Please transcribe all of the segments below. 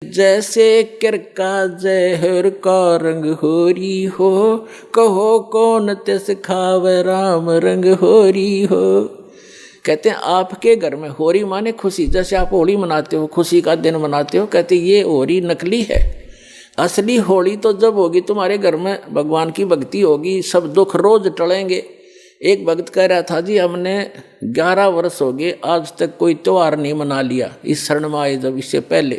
जैसे किरका जहर का रंग होरी हो, कहो कौन तिस खावे राम रंग होरी हो। कहते हैं आपके घर में होरी माने खुशी, जैसे आप होली मनाते हो, खुशी का दिन मनाते हो, कहते ये होरी नकली है। असली होली तो जब होगी तुम्हारे घर में भगवान की भक्ति होगी, सब दुख रोज टलेंगे। एक भक्त कह रहा था जी हमने 11 वर्ष हो गए आज तक कोई त्योहार नहीं मना लिया इस शरण में आए जब। इससे पहले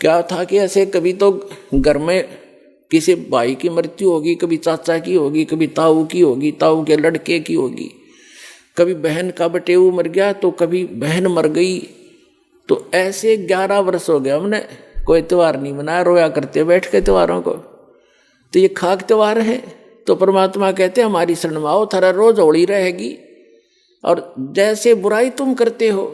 क्या था कि ऐसे कभी तो घर में किसी भाई की मृत्यु होगी, कभी चाचा की होगी, कभी ताऊ की होगी, ताऊ के लड़के की होगी, कभी बहन का बटेऊ मर गया तो कभी बहन मर गई। तो ऐसे 11 वर्ष हो गया हमने कोई त्यौहार नहीं मनाया, रोया करते बैठ के त्योहारों को। तो ये खाक त्योहार है। तो परमात्मा कहते हैं हमारी शरण में आओ, थारा रोज होली रहेगी। और जैसे बुराई तुम करते हो,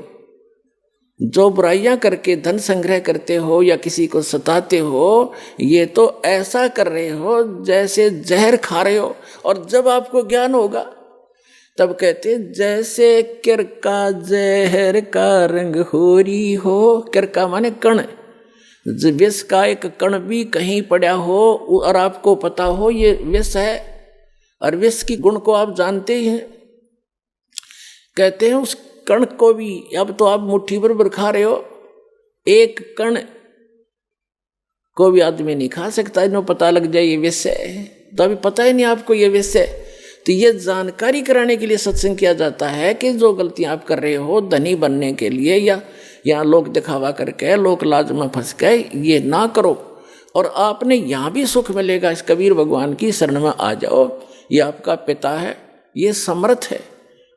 जो बुराइयां करके धन संग्रह करते हो या किसी को सताते हो, ये तो ऐसा कर रहे हो जैसे जहर खा रहे हो। और जब आपको ज्ञान होगा तब कहते जैसे किरका जहर का रंग होरी हो। किरका माने कण, विष का एक कण भी कहीं पड़ा हो और आपको पता हो ये विष है, और विष की गुण को आप जानते ही हैं, कहते हैं उस कण को भी, अब तो आप मुट्ठी भर खा रहे हो, एक कण को भी आदमी नहीं खा सकता, इन्हें पता लग जाए ये विष है। तो अभी पता ही नहीं आपको ये विष है। तो ये जानकारी कराने के लिए सत्संग किया जाता है कि जो गलतियां आप कर रहे हो धनी बनने के लिए या यहाँ लोग दिखावा करके लोक लाज में फंस गए, ये ना करो। और आपने यहाँ भी सुख मिलेगा। इस कबीर भगवान की शरण में आ जाओ, ये आपका पिता है, ये समर्थ है,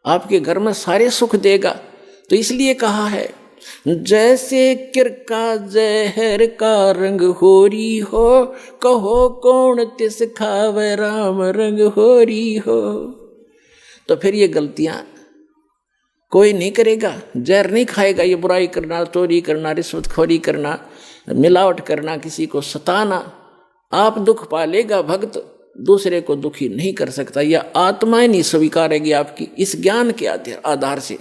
आपके घर में सारे सुख देगा। तो इसलिए कहा है जैसे किरका जहर का रंग होरी हो, कहो कौन तिस खावे राम रंग होरी हो। तो फिर ये गलतियां कोई नहीं करेगा, जहर नहीं खाएगा। ये बुराई करना, चोरी करना, रिश्वतखोरी करना, मिलावट करना, किसी को सताना, आप दुख पालेगा। भक्त दूसरे को दुखी नहीं कर सकता, यह आत्मा ही नहीं स्वीकारेगी आपकी इस ज्ञान के आधार से।